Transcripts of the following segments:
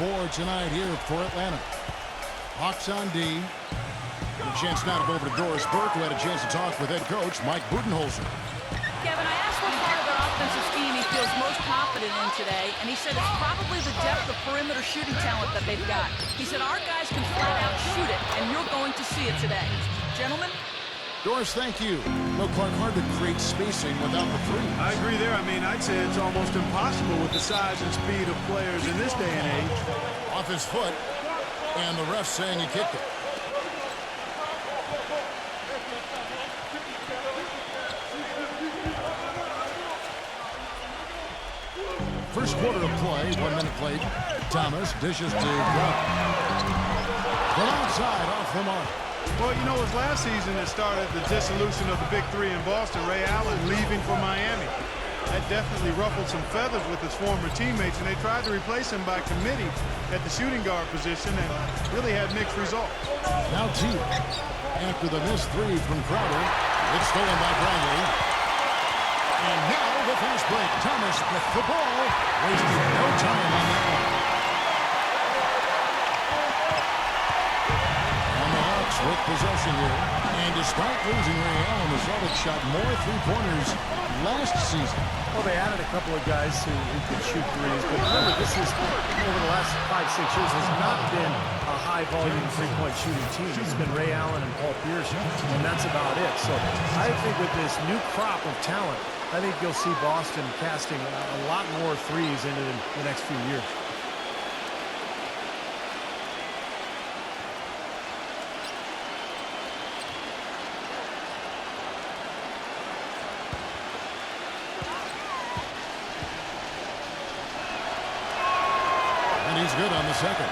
board tonight here for Atlanta. Hawks on D. A chance now to go over to Doris Burke, who had a chance to talk with head coach Mike Budenholzer. Kevin, I asked what part of their offensive scheme he feels most confident in today, and he said it's probably the depth of perimeter shooting talent that they've got. He said our guys can flat out shoot it, and you're going to see it today. Gentlemen? Doris, thank you. No, Clark, hard to create spacing without the three. I agree there. I mean, I'd say it's almost impossible with the size and speed of players in this day and age. Off his foot, and the ref saying he kicked it. First quarter of play, 1 minute played. Thomas dishes to Brown. From outside, off the mark. Well, you know, it was last season that started the dissolution of the Big Three in Boston, Ray Allen leaving for Miami. That definitely ruffled some feathers with his former teammates, and they tried to replace him by committee at the shooting guard position and really had mixed results. Now T. After the missed three from Crowder, it's stolen by Brownlee. And now the fast break. Thomas with the ball. Wasting no time on that one. And the Hawks with possession here. And despite losing Ray Allen, the Celtics shot more three-pointers last season. Well, they added a couple of guys who could shoot threes. But remember, this is, over the last 5-6 years, has not been a high-volume three-point shooting team. It's been Ray Allen and Paul Pierce, and that's about it. So I think with this new crop of talent, I think you'll see Boston casting a lot more threes into the next few years. And he's good on the second.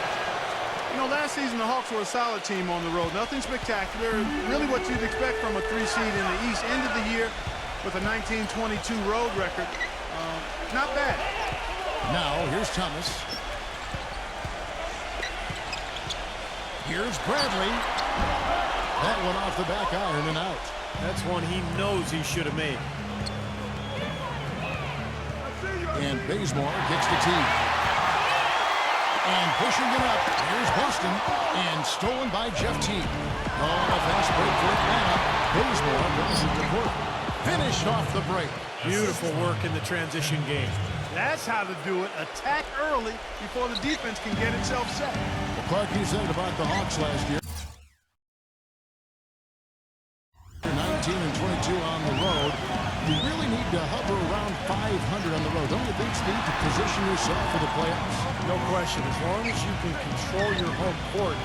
You know, last season the Hawks were a solid team on the road. Nothing spectacular. Really what you'd expect from a 3 seed in the East. End of the year with a 19-22 road record. Not bad. Now, here's Thomas. Here's Bradley. That one off the back iron and out. That's one he knows he should have made. And Bazemore gets the tee. And pushing it up, here's Boston, and stolen by Jeff Teague. On a fast break for Atlanta. Bazemore brings it to court. Finished off the break. Beautiful work in the transition game. That's how to do it. Attack early before the defense can get itself set. Well, Clark, you said about the Hawks last year. 19 and 22 on the road. You really need to hover around 500 on the road. Don't you think, Steve, to position yourself for the playoffs? No question. As long as you can control your home court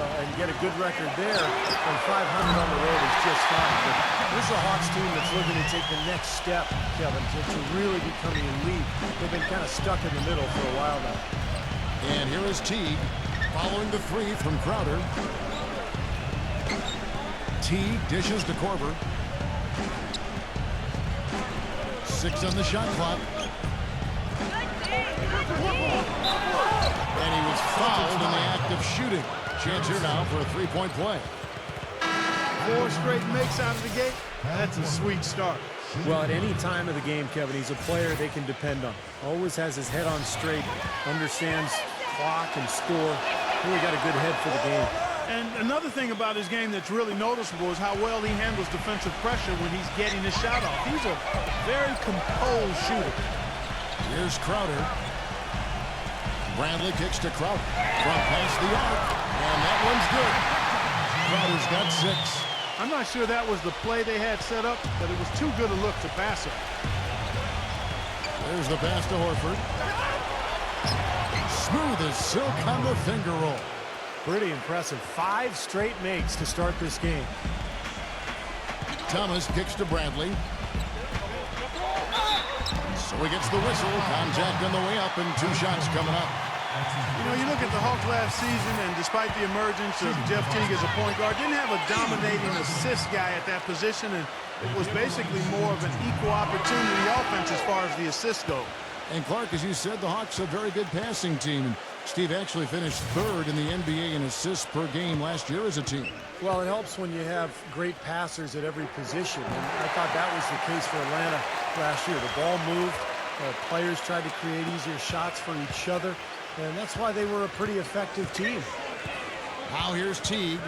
and get a good record there, and 500 on the road is just fine. But this is a Hawks team that's looking to take the next step, Kevin, to really becoming elite. They've been kind of stuck in the middle for a while now. And here is Teague following the three from Crowder. Teague dishes to Korver. 6 on the shot clock. And he was fouled in the act of shooting. Chance here now for a three-point play. 4 straight makes out of the gate. That's a sweet start. Well, at any time of the game, Kevin, he's a player they can depend on. Always has his head on straight, understands clock and score. Really got a good head for the game. And another thing about his game that's really noticeable is how well he handles defensive pressure when he's getting his shot off. He's a very composed shooter. Here's Crowder. Bradley kicks to Crowder. Front past the arc. And that one's good. Crowder's got 6. I'm not sure that was the play they had set up, but it was too good a look to pass it. There's the pass to Horford. Smooth as silk on the finger roll. Pretty impressive. 5 straight makes to start this game. Thomas kicks to Bradley. So he gets the whistle. Contact on the way up and 2 shots coming up. You know, you look at the Hawks last season, and despite the emergence of Jeff Teague as a point guard, didn't have a dominating assist guy at that position, and it was basically more of an equal opportunity offense as far as the assists go. And Clark, as you said, the Hawks are a very good passing team. And Steve actually finished 3rd in the NBA in assists per game last year as a team. Well, it helps when you have great passers at every position. And I thought that was the case for Atlanta last year. The ball moved. Players tried to create easier shots for each other. And that's why they were a pretty effective team. Now here's Teague.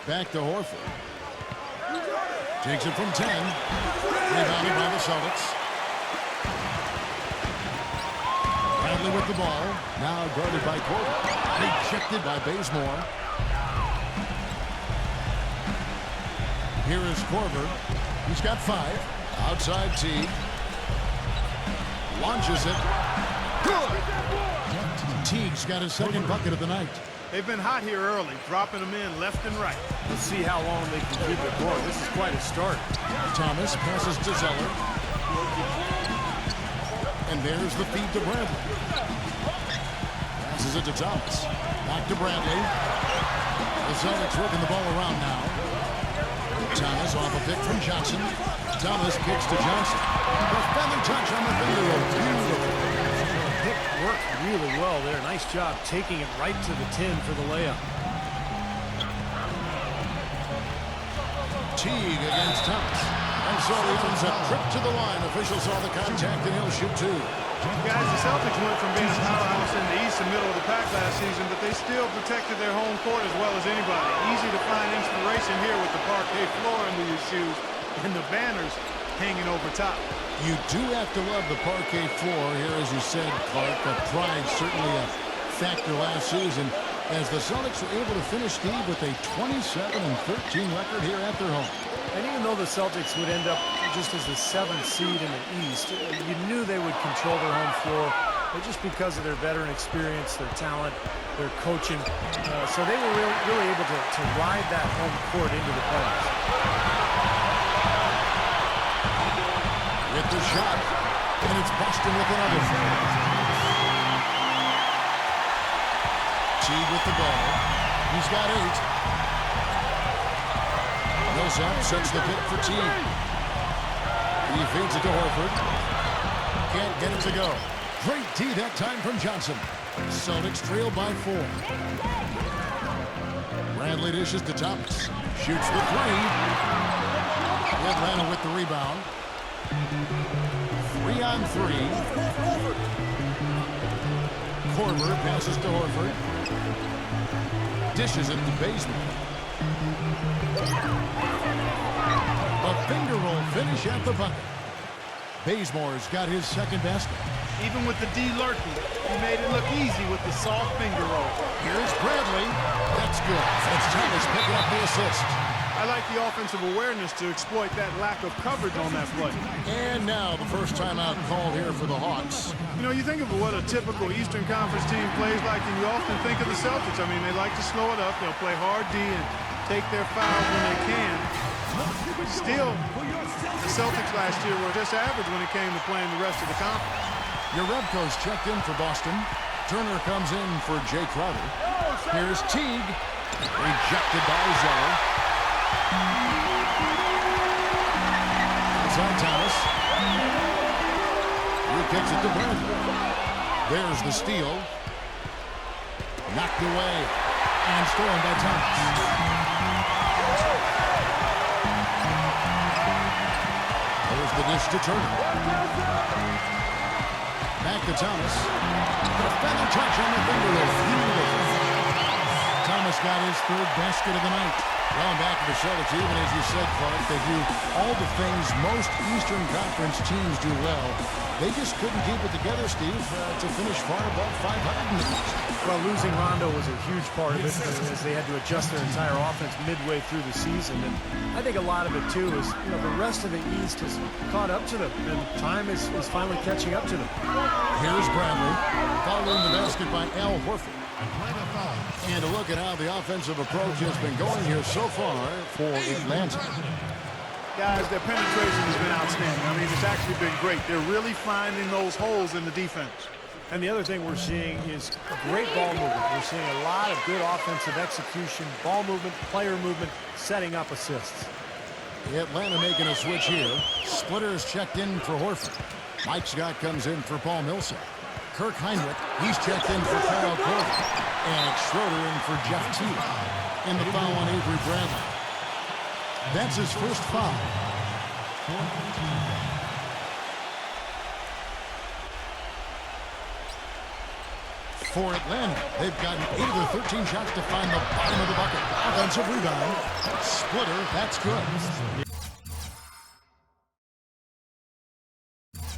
Back to Horford. Takes it from 10. Rebounded by the Celtics. Bradley with the ball. Now guarded by Korver. Rejected by Bazemore. Here is Korver. He's got 5. Outside Teague. Launches it. Good! Teague's got his second bucket of the night. They've been hot here early, dropping them in left and right. Let's see how long they can keep it going. This is quite a start. Thomas passes to Zeller. And there's the feed to Bradley. Passes it to Thomas. Back to Bradley. The Celtics working the ball around now. Thomas off a pick from Johnson. Thomas kicks to Johnson. The feather touch on the finger roll. Beautiful. Pick worked really well there. Nice job taking it right to the 10 for the layup. Teague against Thomas. And so he runs a trip to the line. Officials saw the contact and he'll shoot 2. Guys, the Celtics went from being a powerhouse in the East and middle of the pack last season, but they still protected their home court as well as anybody. Easy to find inspiration here with the parquet floor under your shoes and the banners hanging over top. You do have to love the parquet floor here, as you said, Clark. The pride certainly a factor last season as the Celtics were able to finish, Steve, with a 27-13 record here at their home. And even though the Celtics would end up just as the 7th seed in the East, you knew they would control their home floor just because of their veteran experience, their talent, their coaching. So they were really able to ride that home court into the playoffs. With the shot, and it's Boston with another. Teague with the ball. He's got 8. Millsap sets the pick for Teague. He feeds it to Horford. Can't get it to go. Great D that time from Johnson. Celtics trail by 4. Bradley dishes to Thomas. Shoots the 3. Atlanta with the rebound. 3 on 3. Korver passes to Horford. Dishes it to Bazemore. A finger roll finish at the bucket. Bazemore's got his second basket. Even with the D lurking, he made it look easy with the soft finger roll. Here's Bradley. That's good. That's Thomas picking up the assist. I like the offensive awareness to exploit that lack of coverage on that play. And now the first timeout called here for the Hawks. You know, you think of what a typical Eastern Conference team plays like, and you often think of the Celtics. I mean, they like to slow it up. They'll play hard D and take their fouls when they can. Still, the Celtics last year were just average when it came to playing the rest of the conference. Yarebko's checked in for Boston. Turner comes in for Jay Crowder. Here's Teague. Rejected by Zeller. Outside Thomas. He kicks it to Bradley. There's the steal. Knocked away. And stolen by Thomas. There's the dish to Turner. Back to Thomas. The feather touch on the finger roll. Beautiful. Thomas got his 3rd basket of the night. Well, back to the Celtics, even as you said, Clark, they do all the things most Eastern Conference teams do well. They just couldn't keep it together, Steve, to finish far above 500 in the East. Well, losing Rondo was a huge part of it as they had to adjust their entire offense midway through the season. And I think a lot of it, too, is the rest of the East has caught up to them, and time is finally catching up to them. Here's Bradley, following the basket by Al Horford. And a look at how the offensive approach has been going here so far for Atlanta. Guys, their penetration has been outstanding. I mean, it's actually been great. They're really finding those holes in the defense. And the other thing we're seeing is great ball movement. We're seeing a lot of good offensive execution, ball movement, player movement, setting up assists. Atlanta making a switch here. Splitter's checked in for Horford. Mike Scott comes in for Paul Millsap. Kirk Heinrich, he's checked in for Kyle Korver. And Schroeder in for Jeff Teague. In the foul on Avery Bradley. That's his 1st foul. For Atlanta, they've gotten 8 of their 13 shots to find the bottom of the bucket. Offensive rebound. Splitter, that's good.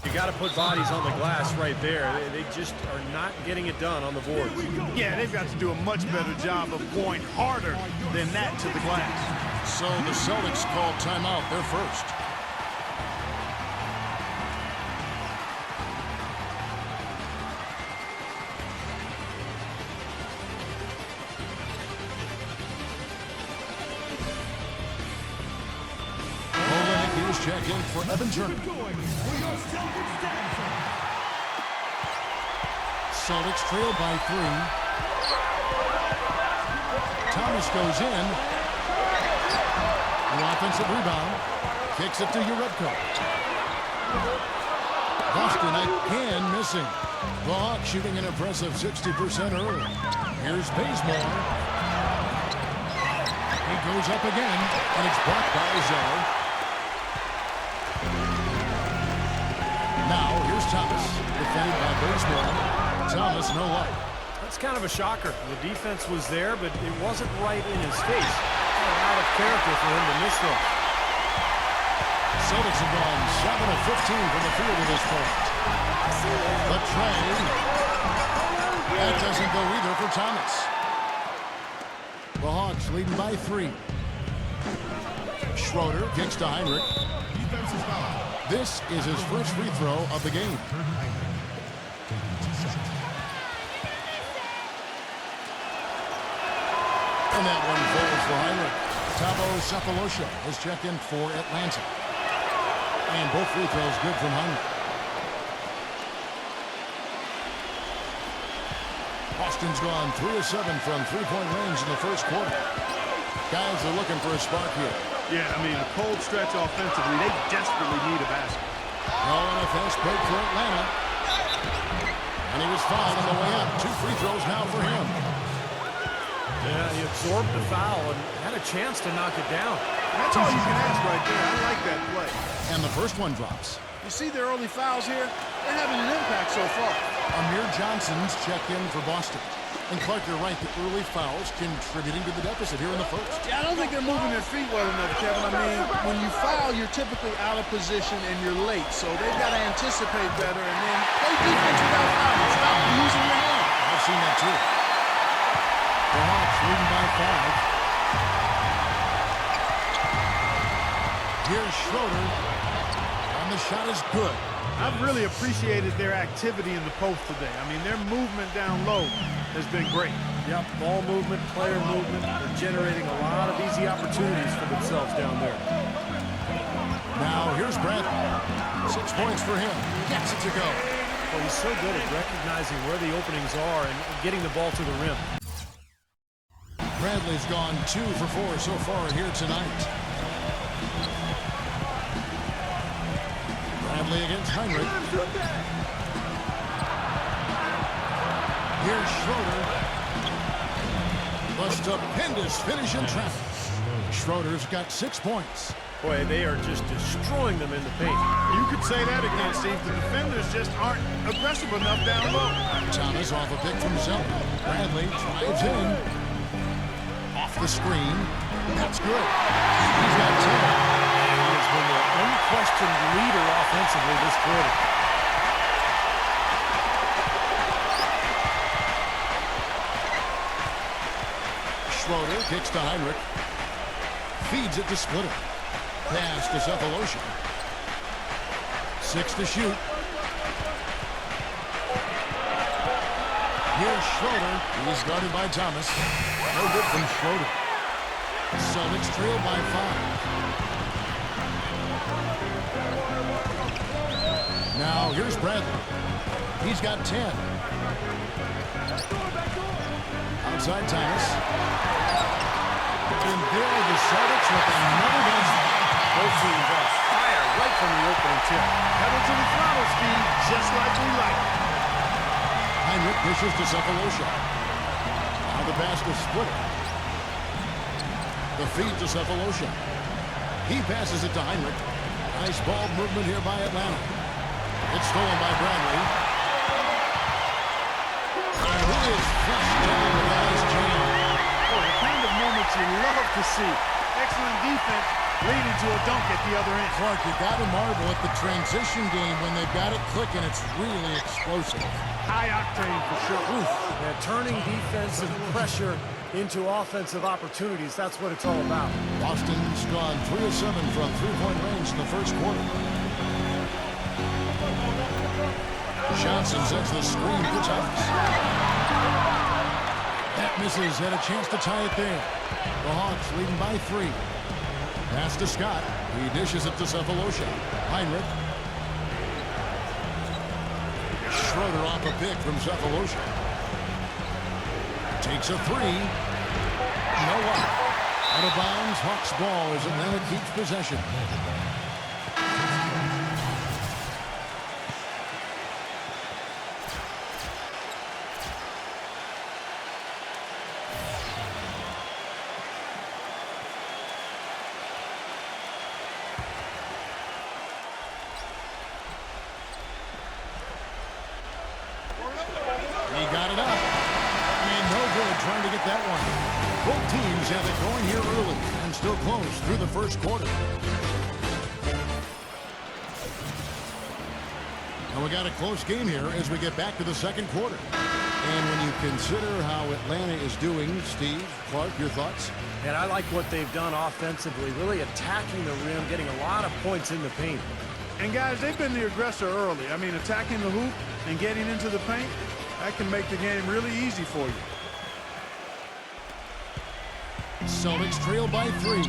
You got to put bodies on the glass right there. They just are not getting it done on the board. Yeah, they've got to do a much better job of going harder than that to the glass. So the Celtics call timeout. They're first. Check in for Evan Turner. Celtics trail by 3. Thomas goes in. The offensive rebound. Kicks it to Uredko. Boston again missing. The Hawks shooting an impressive 60% early. Here's Bazemore. He goes up again, and it's blocked by Zeller. Now, here's Thomas, defended by Bazemore. Thomas, no luck. That's kind of a shocker. The defense was there, but it wasn't right in his face. Kind of out of character for him to miss those. Celtics have gone 7 of 15 from the field at this point. The trade. That doesn't go either for Thomas. The Hawks leading by 3. Schroeder kicks to Heinrich. Defensive foul. This is his first free throw of the game. And that one falls for Heinrich. Tabo Cephalosha has checked in for Atlanta. And both free throws good from Heinrich. Boston's gone 3 of 7 from three-point range in the first quarter. Guys are looking for a spark here. Yeah, I mean, a cold stretch offensively. They desperately need a basket. Oh, and a fast break for Atlanta. And he was fouled on the way up. 2 free throws now for him. Yeah, he absorbed the foul and had a chance to knock it down. That's all you can ask right there. I like that play. And the first one drops. You see their early fouls here? They're having an impact so far. Amir Johnson's check in for Boston. And Clark, you're right, the early fouls contributing to the deficit here in the first. Yeah, I don't think they're moving their feet well enough, Kevin. I mean, when you foul, you're typically out of position and you're late. So they've got to anticipate better and then play defense without fouling. Stop using your hand. I've seen that too. The Hawks leading by 5. Here's Schroeder. And the shot is good. I've really appreciated their activity in the post today. I mean, their movement down low has been great. Yep, ball movement, player movement. They're generating a lot of easy opportunities for themselves down there. Now, here's Bradley. 6 points for him. Gets it to go. Well, he's so good at recognizing where the openings are and getting the ball to the rim. Bradley's gone 2 for 4 so far here tonight. Bradley against Heinrich. Here's Schroeder. A stupendous finish in traffic. Schroeder's got 6 points. Boy, they are just destroying them in the paint. You could say that again, Steve. The defenders just aren't aggressive enough down low. Thomas off a pick from Zeller. Bradley drives in. Off the screen. That's good. He's got 10. He has been the unquestioned leader offensively this quarter. Schroeder kicks to Heinrich. Feeds it to Splitter. Pass to Cephalosha. 6 to shoot. Here's Schroeder. He's guarded by Thomas. No good from Schroeder. Celtics trail by 5. Now here's Bradley. He's got 10. Outside Thomas. And there are the Celtics with another basket. Both teams on fire right from the opening tip. Pedal to the throttle, Steve, just like we like. Heinrich pushes to Cephalosha. Now the pass to Splitter. The feed to Cephalosha. He passes it to Heinrich. Nice ball movement here by Atlanta. It's stolen by Bradley. And who flush down with a nice jam. Oh, the kind of moments you love to see. Excellent defense leading to a dunk at the other end. Clark, you got to marvel at the transition game when they've got it clicking. It's really explosive. High octane for sure. Oof. Yeah, turning defensive pressure into offensive opportunities. That's what it's all about. Boston's gone 3 of 7 from three-point range in the first quarter. Johnson sets the screen for Thomas. That misses. Had a chance to tie it there. The Hawks leading by 3. Pass to Scott. He dishes it to Cephalosha. Heinrich. Schroeder off a pick from Cephalosha. Takes a 3. No one. Out of bounds. Hawks ball as Atlanta keeps possession. He got it up. And no good trying to get that one. Both teams have it going here early and still close through the first quarter. And we got a close game here as we get back to the second quarter. And when you consider how Atlanta is doing, Steve, Clark, your thoughts? And I like what they've done offensively, really attacking the rim, getting a lot of points in the paint. And guys, they've been the aggressor early. I mean, attacking the hoop and getting into the paint, that can make the game really easy for you. Celtics trail by 3.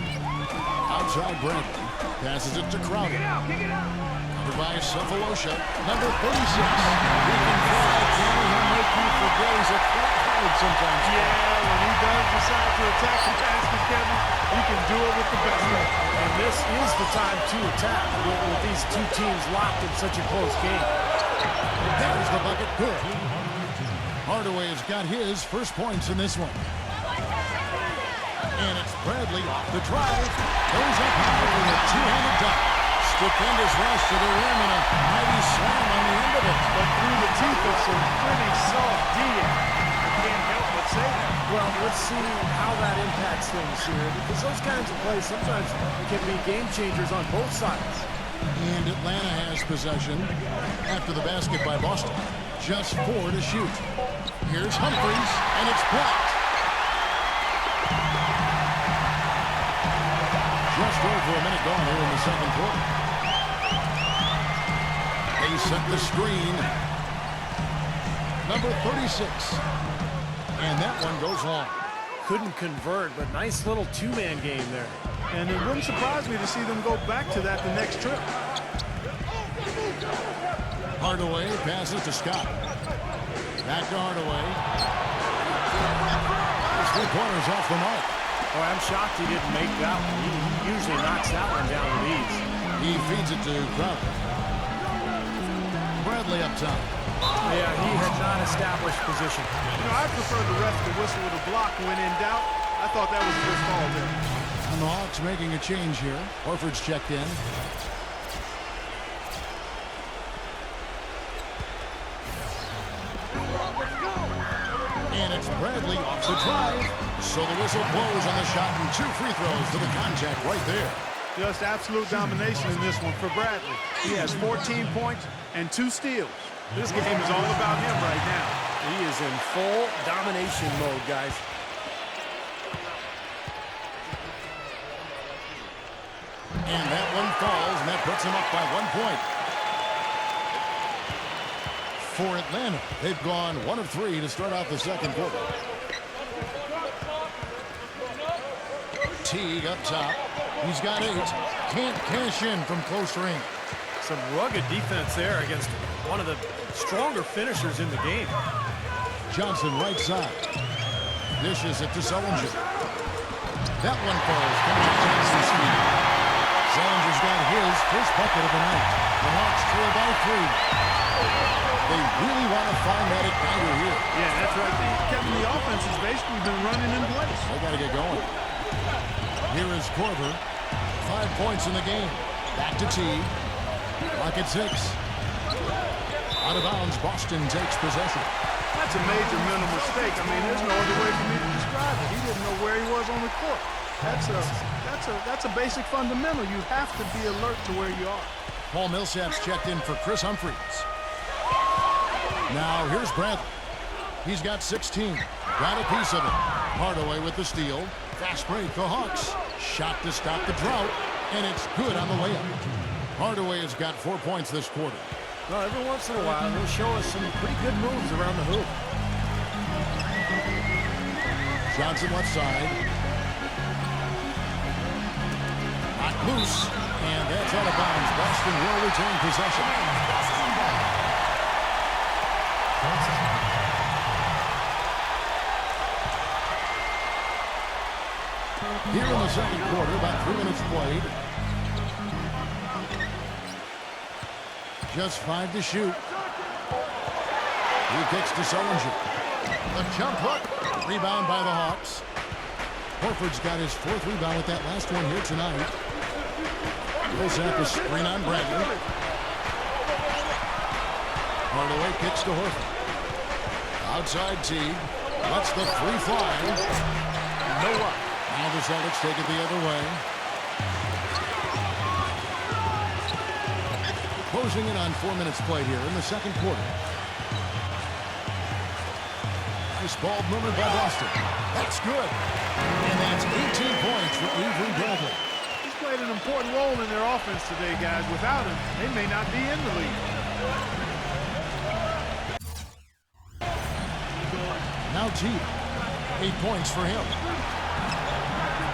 Outside Bradley. Passes it to Crowder. Covered by Cephalosha. Number 36. He can fly. He'll make you forget he's a flat card sometimes. Yeah, when he does decide to attack the basket, Kevin, you can do it with the best. And this is the time to attack with these two teams locked in such a close game. There's the bucket. Good. Hardaway has got his first points in this one. And it's Bradley off the drive. Goes up high with a two-handed dunk. Stupendous rush to the rim and a mighty slam on the end of it. But through the teeth of some pretty soft D. I can't help but say that. Well, let's see how that impacts things here, because those kinds of plays sometimes can be game changers on both sides. And Atlanta has possession after the basket by Boston. Just 4 to shoot. Here's Humphries, and it's blocked. Just over a minute gone here in the second quarter. They set the screen. Number 36. And that one goes long. Couldn't convert, but nice little two-man game there. And it wouldn't surprise me to see them go back to that the next trip. Hardaway passes to Scott. Back to Hardaway. His 3 pointers off the mark. Oh, I'm shocked he didn't make that one. He usually knocks that one down with ease. He feeds it to Crowder. Bradley up top. Yeah, he had not established position. You know, I prefer the ref to whistle with a block when in doubt. I thought that was a good call there. And the Hawks making a change here. Horford's checked in. And it's Bradley off the drive. So the whistle blows on the shot and 2 free throws to the contact right there. Just absolute domination in this one for Bradley. He has 14 points and 2 steals. This game is all about him right now. He is in full domination mode, guys. And that one falls, and that puts him up by 1 point. For Atlanta, they've gone 1 of 3 to start out the second quarter. Teague up top. He's got 8. Can't cash in from close range. Some rugged defense there against one of the stronger finishers in the game. Johnson right side. Dishes it to Sullinger. That one falls. Coming to Johnson's feet. Sullinger's got his first bucket of the night. The Hawks trail by 3. They really want to find that igniter here. Yeah, that's right. Kevin, the offense has basically been running in place. They got to get going. Here is Korver. 5 points in the game. Back to Teague. Clock at 6. Out of bounds, Boston takes possession. That's a major mental mistake. I mean, there's no other way for me to describe it. He didn't know where he was on the court. That's a basic fundamental. You have to be alert to where you are. Paul Millsap's checked in for Chris Humphries. Now here's Bradley. He's got 16. Got a piece of it. Hardaway with the steal. Fast break, the Hawks. Shot to stop the drought, and it's good on the layup. Hardaway has got 4 points this quarter. Well, every once in a while, he'll show us some pretty good moves around the hoop. Johnson left side. Not loose, and that's out of bounds. Boston will retain possession. Here in the second quarter, about 3 minutes played. Just 5 to shoot. He kicks to Sullinger. The jump hook. Rebound by the Hawks. Horford's got his 4th rebound with that last one here tonight. Millsap a screen on Bradley. Hardaway kicks to Horford. Outside Teague. Lets the 3 fly. No up. Now the Celtics take it the other way. Closing in on 4 minutes played here in the second quarter. Nice ball movement by Boston. That's good. And that's 18 points for Avery Bradley. He's played an important role in their offense today, guys. Without him, they may not be in the league. Now Teague. 8 points for him.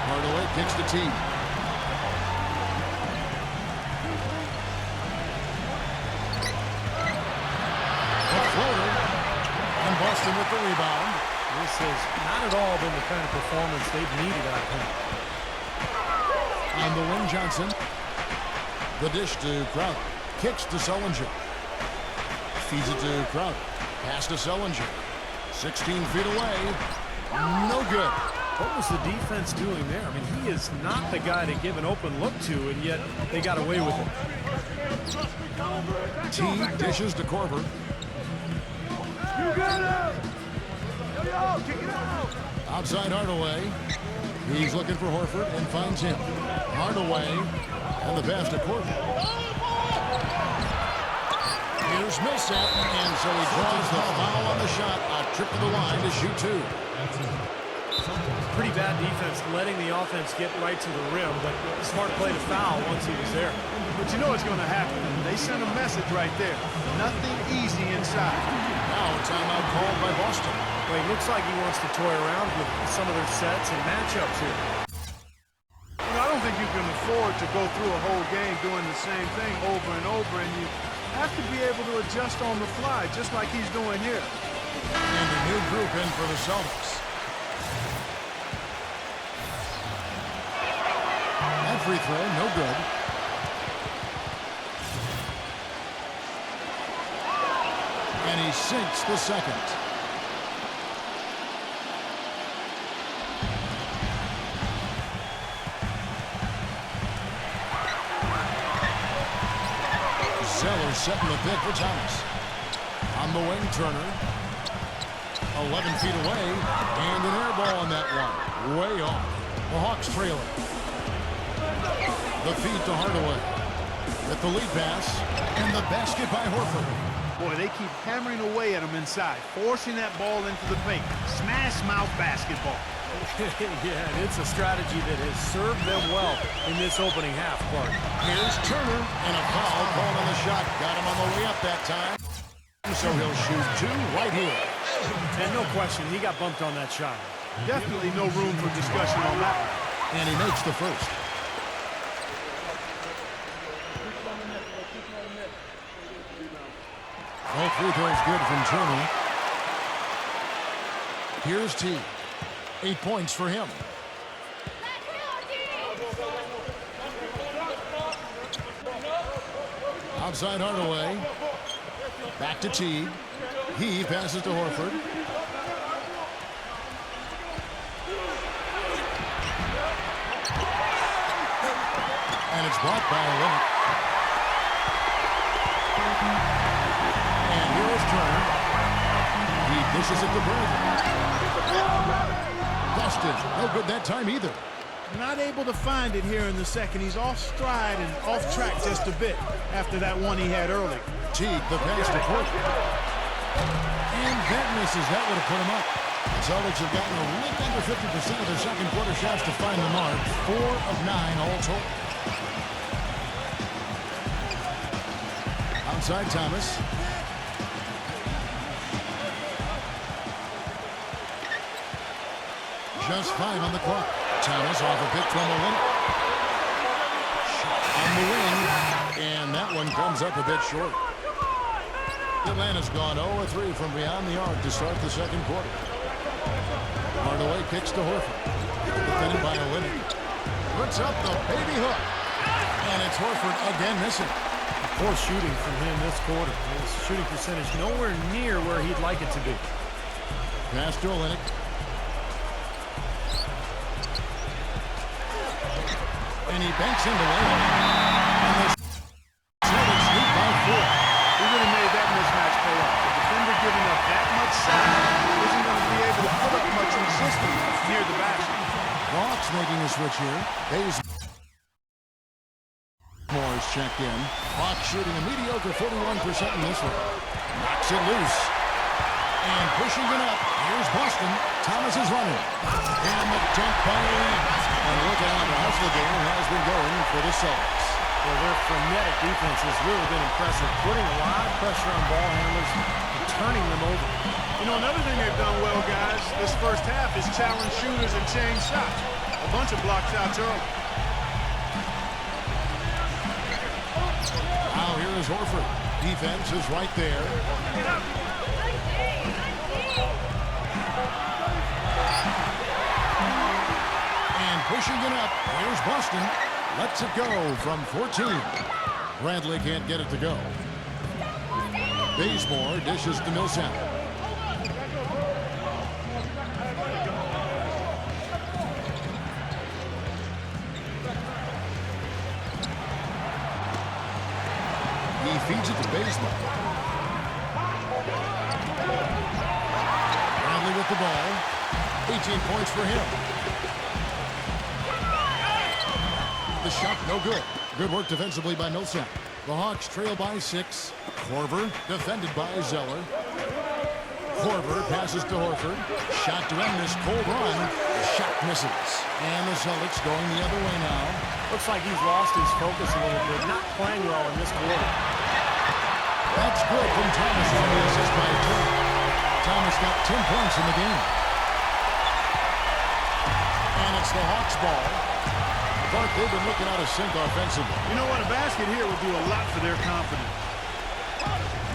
Hardaway kicks to Teague. A floater. And Boston with the rebound. This has not at all been the kind of performance they've needed out of him. On the wing, Johnson. The dish to Crowder. Kicks to Sullinger. Feeds it to Crowder. Pass to Sullinger. 16 feet away. No good. What was the defense doing there? I mean, he is not the guy to give an open look to, and yet they got away with it. T dishes to Korver. You got it! Yo, kick it out! Outside Hardaway. He's looking for Horford and finds him. Hardaway and the pass to Korver. Here's Millsap, and so he draws the foul on the shot. A trip to the line to shoot 2. Pretty bad defense, letting the offense get right to the rim, but smart play to foul once he was there. But you know what's going to happen. They sent a message right there. Nothing easy inside. Now a timeout called by Boston. Well, it looks like he wants to toy around with some of their sets and matchups here. You know, I don't think you can afford to go through a whole game doing the same thing over and over, and you have to be able to adjust on the fly, just like he's doing here. And a new group in for the Celtics. That free throw, no good. And he sinks the second. Zeller setting the pick for Thomas. On the wing, Turner. 11 feet away, and an air ball on that one. Way off. The Hawks trailing. The feed to Hardaway. With the lead pass, and the basket by Horford. Boy, they keep hammering away at him inside, forcing that ball into the paint. Smash mouth basketball. Yeah, and it's a strategy that has served them well in this opening half, Clark. Here's Turner, and a foul called on the shot. Got him on the way up that time. So he'll shoot 2 right here. And no question, he got bumped on that shot. Definitely no room for discussion on that one. And he makes the first. All free throws good from Turner. Here's T. 8 points for him. Outside Hardaway. Back to Teague. He passes to Horford. And it's blocked by Leonard. And Dishes it to Bradley. Busted. No good that time either. Not able to find it here in the second. He's off stride and off track just a bit after that one he had early. Teague, the pass to Porter. And that misses. That would have put him up. The Celtics have gotten a little under 50% of their second quarter shots to find the mark. 4 of 9 all total. Outside Thomas. Just 5 on the clock. Thomas off a pick from Olin. On the wing. And that one comes up a bit short. Atlanta's gone 0-3 from beyond the arc to start the second quarter. Hardaway kicks to Horford. Defended by Olin. Puts up the baby hook. And it's Horford again missing. Poor shooting from him this quarter. His shooting percentage nowhere near where he'd like it to be. Pass to Olenek. And he banks into Olenek. And the Celtics lead by 4. He really made that mismatch pay off. The defender giving up that much size isn't going to be able to put up much resistance near the basket. Hawks making a switch here. Bazemore is checked in. Hawks shooting a mediocre 41% in this one. Knocks it loose. And pushing it up. Here's Boston. Thomas is running. And the dunk by Lee. And look at how the hustle game has been going for the Celtics. Well, their frenetic defense has really been impressive, putting a lot of pressure on ball handlers and turning them over. You know, another thing they've done well, guys, this first half is challenge shooters and change shots. A bunch of block shots early. Now here is Horford. Defense is right there. And pushing it up. Here's Boston. Lets it go from 14. Bradley can't get it to go. Bazemore dishes to Millsap. He feeds it to Bazemore. Bradley with the ball. 18 points for him. The shot, no good. Good work defensively by Millsap. The Hawks trail by 6. Korver defended by Zeller. Korver passes to Horford. Shot to end this cold run. The shot misses. And the Celtics going the other way now. Looks like he's lost his focus a little bit, not playing well in this quarter. That's good from Thomas on the assist by Turner. Thomas got 10 points in the game. And it's the Hawks ball. Clark, they've been looking out of sync offensively. You know what? A basket here would do a lot for their confidence.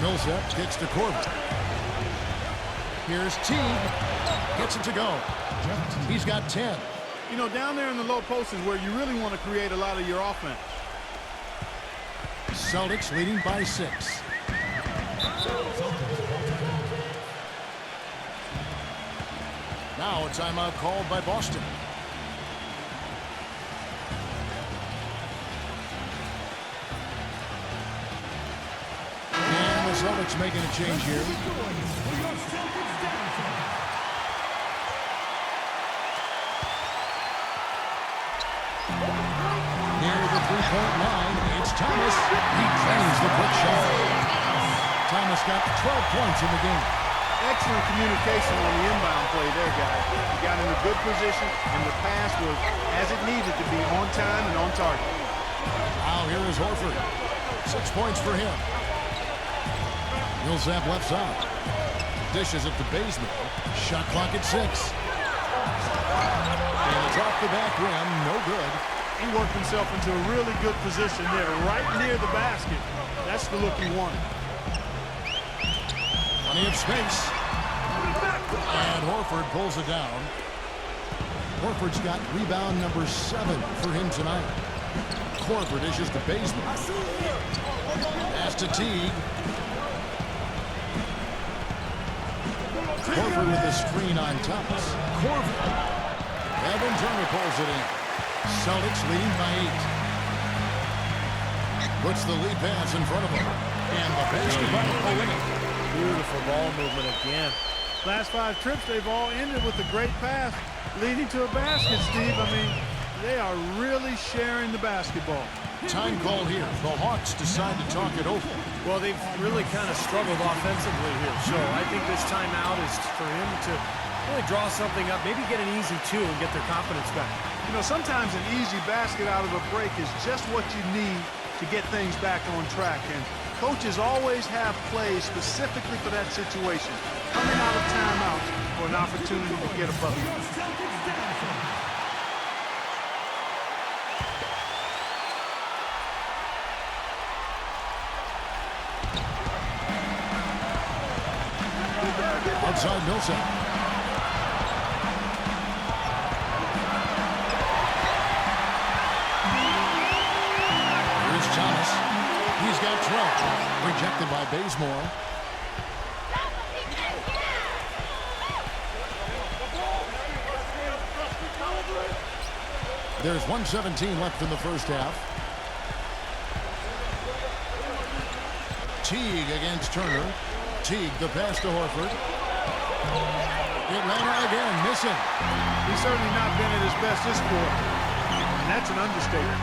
Millsap kicks to Corbin. Here's Teague. Gets it to go. He's got 10. You know, down there in the low post is where you really want to create a lot of your offense. Celtics leading by 6. Now a timeout called by Boston. And the Celtics making a change here. Near the three-point line, it's Thomas. He drains the quick shot. Thomas got 12 points in the game. Excellent communication on the inbound play there, guys. He got in a good position, and the pass was as it needed to be, on time and on target. Now here is Horford. 6 points for him. Millsap left side. Dishes it to Bazemore. Shot clock at 6. And it's off the back rim. No good. He worked himself into a really good position there, right near the basket. That's the look he wanted. Plenty of space. And Horford pulls it down. Horford's got rebound number 7 for him tonight. Korver dishes to Bazemore. Pass to Teague. Horford with the screen on Thomas. Korver. Evan Turner pulls it in. Celtics leading by 8. Puts the lead pass in front of him. And the basket by Olenek. Beautiful ball movement again. Last 5 trips, they've all ended with a great pass leading to a basket, Steve. I mean, they are really sharing the basketball. Time call here. The Hawks decide to talk it over. Well, they've really kind of struggled offensively here, so I think this timeout is for him to really draw something up, maybe get an easy 2 and get their confidence back. You know, sometimes an easy basket out of a break is just what you need to get things back on track. And coaches always have plays specifically for that situation, coming out of timeout for an opportunity to get a bucket. Outside Millsap. Here's Thomas. He's got 12. Rejected by Bazemore. There's 1:17 left in the first half. Teague against Turner. Teague, the pass to Horford. Atlanta again, missing. He's certainly not been at his best this quarter, and that's an understatement.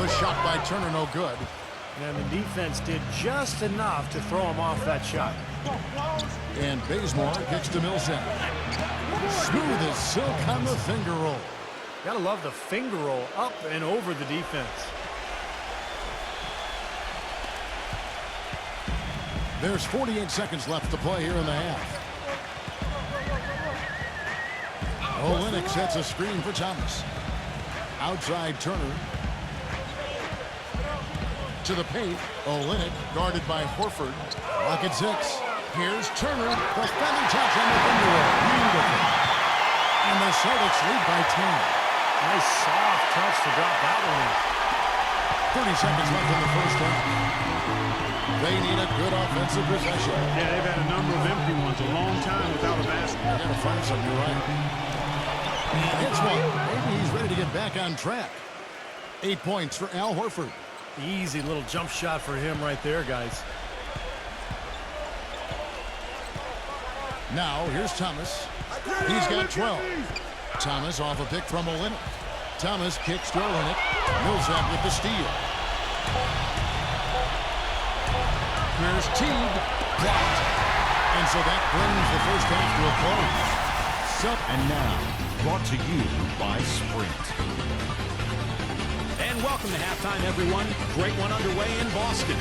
The shot by Turner, no good. And the defense did just enough to throw him off that shot. And Bazemore kicks to Millsap. Smooth as silk on the finger roll. Gotta love the finger roll up and over the defense. There's 48 seconds left to play here in the half. Olynyk sets a screen for Thomas. Outside Turner. To the paint. Olynyk guarded by Horford. Lock at 6. Here's Turner. The feather touch on the finger roll. Beautiful. And the Celtics lead by 10. Nice soft touch to drop that one in. 30 seconds left in the first half. They need a good offensive possession. Yeah, they've had a number of empty ones a long time without a basket. They're going to find something, you're right. Hits one. Maybe he's ready to get back on track. 8 points for Al Horford. Easy little jump shot for him right there, guys. Now, here's Thomas. He's got 12. Thomas off a pick from Olynyk. Thomas kicks to Olynyk. Millsap with the steal. Here's Teague. Blocked. And so that brings the first half to a close. And now, brought to you by Sprint. And welcome to halftime, everyone. Great one underway in Boston.